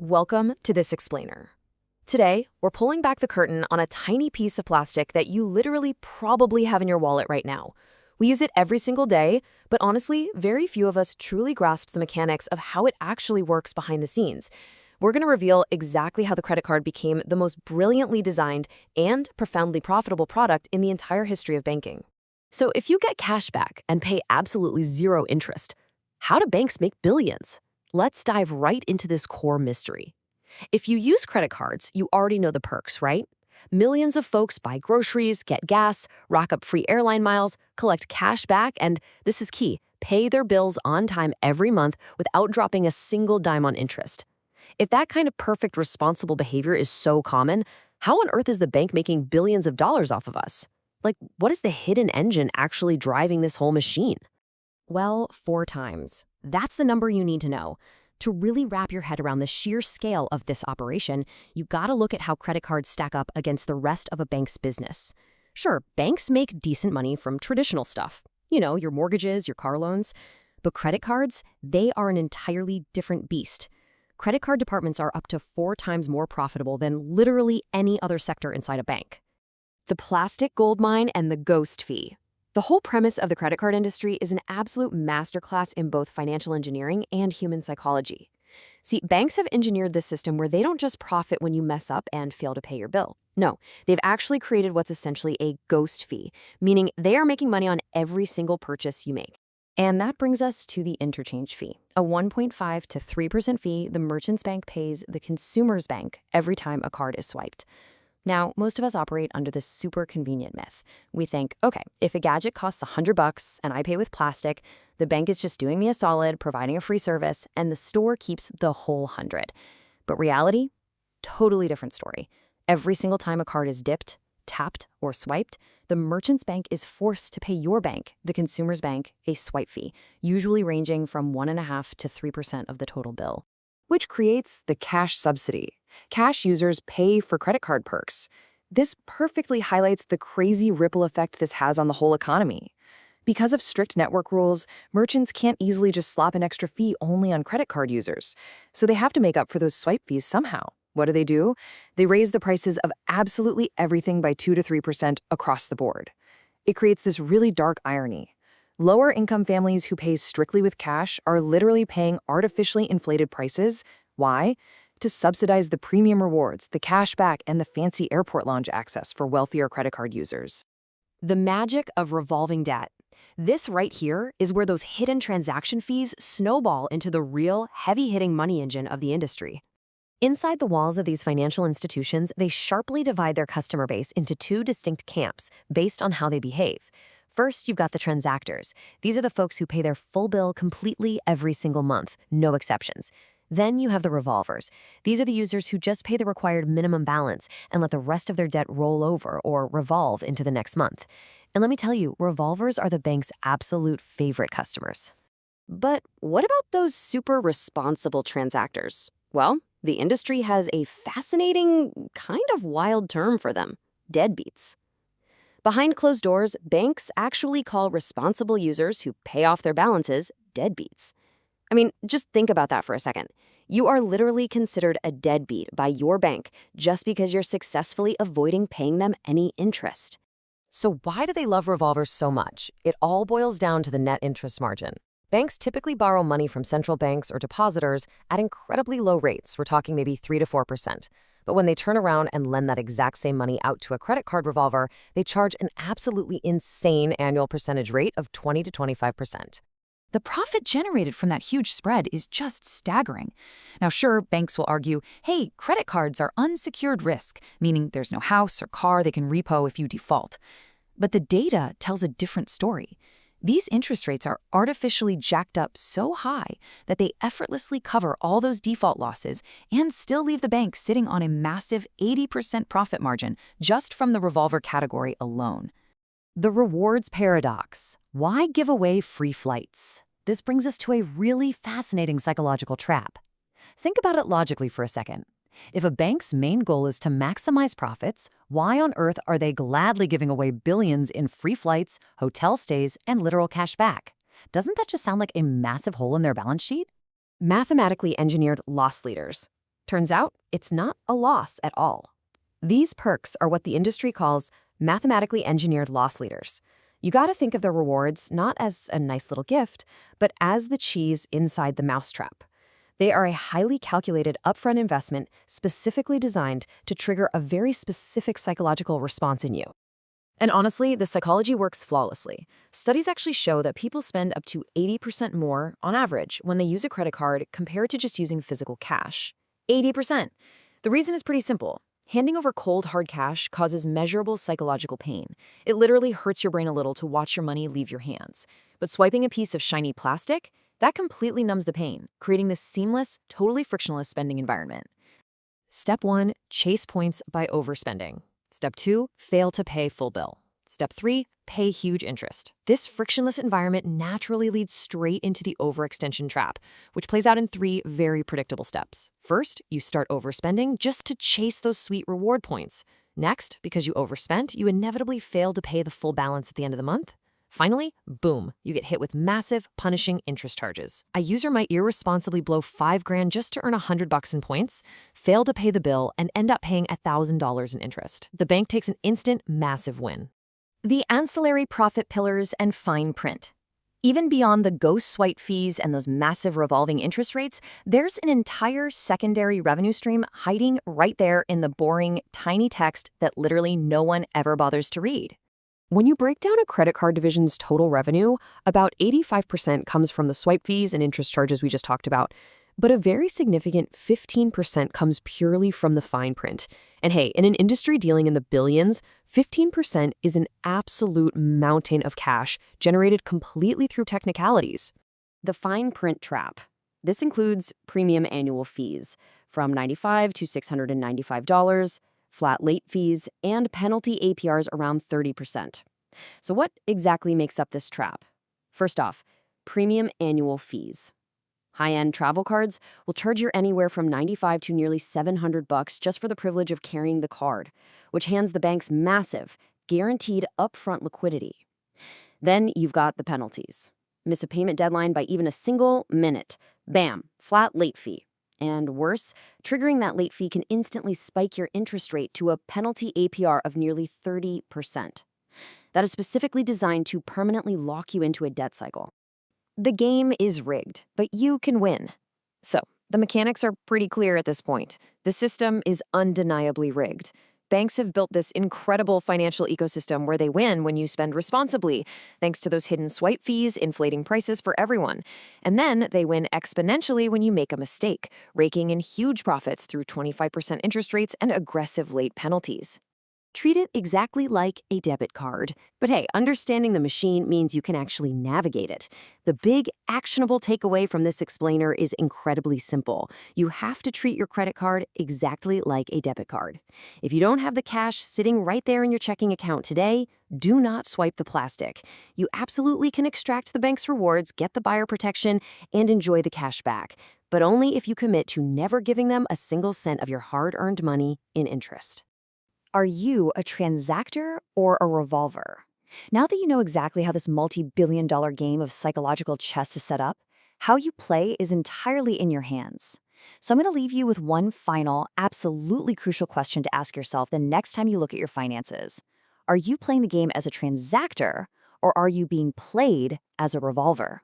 Welcome to This Explainer. Today, we're pulling back the curtain on a tiny piece of plastic that you literally probably have in your wallet right now. We use it every single day, but honestly, very few of us truly grasp the mechanics of how it actually works behind the scenes. We're going to reveal exactly how the credit card became the most brilliantly designed and profoundly profitable product in the entire history of banking. So if you get cash back and pay absolutely zero interest, how do banks make billions? Let's dive right into this core mystery. If you use credit cards, you already know the perks, right? Millions of folks buy groceries, get gas, rack up free airline miles, collect cash back, and this is key, pay their bills on time every month without dropping a single dime on interest. If that kind of perfect, responsible behavior is so common, how on earth is the bank making billions of dollars off of us? Like, what is the hidden engine actually driving this whole machine? Well, 4 times. That's the number you need to know. To really wrap your head around the sheer scale of this operation, you gotta look at how credit cards stack up against the rest of a bank's business. Sure, banks make decent money from traditional stuff. You know, your mortgages, your car loans. But credit cards, they are an entirely different beast. Credit card departments are up to 4 times more profitable than literally any other sector inside a bank. The plastic goldmine and the ghost fee. The whole premise of the credit card industry is an absolute masterclass in both financial engineering and human psychology. See, banks have engineered this system where they don't just profit when you mess up and fail to pay your bill. No, they've actually created what's essentially a ghost fee, meaning they are making money on every single purchase you make. And that brings us to the interchange fee, a 1.5 to 3% fee the merchant's bank pays the consumer's bank every time a card is swiped. Now, most of us operate under this super convenient myth. We think, okay, if a gadget costs $100 and I pay with plastic, the bank is just doing me a solid, providing a free service, and the store keeps the whole 100. But reality? Totally different story. Every single time a card is dipped, tapped, or swiped, the merchant's bank is forced to pay your bank, the consumer's bank, a swipe fee, usually ranging from 1.5% to 3% of the total bill, which creates the cash subsidy. Cash users pay for credit card perks. This perfectly highlights the crazy ripple effect this has on the whole economy. Because of strict network rules, merchants can't easily just slap an extra fee only on credit card users. So they have to make up for those swipe fees somehow. What do? They raise the prices of absolutely everything by 2 to 3% across the board. It creates this really dark irony. Lower-income families who pay strictly with cash are literally paying artificially inflated prices. Why? To subsidize the premium rewards, the cash back, and the fancy airport lounge access for wealthier credit card users. The magic of revolving debt. This right here is where those hidden transaction fees snowball into the real, heavy-hitting money engine of the industry. Inside the walls of these financial institutions, they sharply divide their customer base into 2 distinct camps based on how they behave. First, you've got the transactors. These are the folks who pay their full bill completely every single month, no exceptions. Then you have the revolvers. These are the users who just pay the required minimum balance and let the rest of their debt roll over or revolve into the next month. And let me tell you, revolvers are the bank's absolute favorite customers. But what about those super responsible transactors? Well, the industry has a fascinating, kind of wild term for them: deadbeats. Behind closed doors, banks actually call responsible users who pay off their balances deadbeats. I mean, just think about that for a second. You are literally considered a deadbeat by your bank just because you're successfully avoiding paying them any interest. So why do they love revolvers so much? It all boils down to the net interest margin. Banks typically borrow money from central banks or depositors at incredibly low rates. We're talking maybe 3 to 4%. But when they turn around and lend that exact same money out to a credit card revolver, they charge an absolutely insane annual percentage rate of 20 to 25%. The profit generated from that huge spread is just staggering. Now, sure, banks will argue, hey, credit cards are unsecured risk, meaning there's no house or car they can repo if you default. But the data tells a different story. These interest rates are artificially jacked up so high that they effortlessly cover all those default losses and still leave the bank sitting on a massive 80% profit margin just from the revolver category alone. The rewards paradox. Why give away free flights? This brings us to a really fascinating psychological trap. Think about it logically for a second. If a bank's main goal is to maximize profits, why on earth are they gladly giving away billions in free flights, hotel stays, and literal cash back? Doesn't that just sound like a massive hole in their balance sheet? Mathematically engineered loss leaders. Turns out, it's not a loss at all. These perks are what the industry calls mathematically engineered loss leaders. You gotta think of the rewards not as a nice little gift, but as the cheese inside the mousetrap. They are a highly calculated upfront investment specifically designed to trigger a very specific psychological response in you. And honestly, the psychology works flawlessly. Studies actually show that people spend up to 80% more on average when they use a credit card compared to just using physical cash. 80%. The reason is pretty simple. Handing over cold, hard cash causes measurable psychological pain. It literally hurts your brain a little to watch your money leave your hands. But swiping a piece of shiny plastic, that completely numbs the pain, creating this seamless, totally frictionless spending environment. Step 1, chase points by overspending. Step 2, fail to pay full bill. Step 3, pay huge interest. This frictionless environment naturally leads straight into the overextension trap, which plays out in 3 very predictable steps. First, you start overspending just to chase those sweet reward points. Next, because you overspent, you inevitably fail to pay the full balance at the end of the month. Finally, boom, you get hit with massive, punishing interest charges. A user might irresponsibly blow $5,000 just to earn $100 in points, fail to pay the bill, and end up paying $1,000 in interest. The bank takes an instant, massive win. The ancillary profit pillars and fine print. Even beyond the ghost swipe fees and those massive revolving interest rates, there's an entire secondary revenue stream hiding right there in the boring, tiny text that literally no one ever bothers to read. When you break down a credit card division's total revenue, about 85% comes from the swipe fees and interest charges we just talked about, but a very significant 15% comes purely from the fine print. And hey, in an industry dealing in the billions, 15% is an absolute mountain of cash generated completely through technicalities. The fine print trap. This includes premium annual fees from $95 to $695, flat late fees, and penalty APRs around 30%. So what exactly makes up this trap? First off, premium annual fees. High-end travel cards will charge you anywhere from $95 to nearly $700 just for the privilege of carrying the card, which hands the banks massive, guaranteed upfront liquidity. Then you've got the penalties. Miss a payment deadline by even a single minute. Bam, flat late fee. And worse, triggering that late fee can instantly spike your interest rate to a penalty APR of nearly 30%. That is specifically designed to permanently lock you into a debt cycle. The game is rigged, but you can win. So, the mechanics are pretty clear at this point. The system is undeniably rigged. Banks have built this incredible financial ecosystem where they win when you spend responsibly, thanks to those hidden swipe fees inflating prices for everyone. And then they win exponentially when you make a mistake, raking in huge profits through 25% interest rates and aggressive late penalties. Treat it exactly like a debit card. But hey, understanding the machine means you can actually navigate it. The big, actionable takeaway from this explainer is incredibly simple. You have to treat your credit card exactly like a debit card. If you don't have the cash sitting right there in your checking account today, do not swipe the plastic. You absolutely can extract the bank's rewards, get the buyer protection, and enjoy the cash back, but only if you commit to never giving them a single cent of your hard-earned money in interest. Are you a transactor or a revolver? Now that you know exactly how this multi-billion-dollar game of psychological chess is set up, how you play is entirely in your hands. So I'm going to leave you with one final, absolutely crucial question to ask yourself the next time you look at your finances. Are you playing the game as a transactor, or are you being played as a revolver?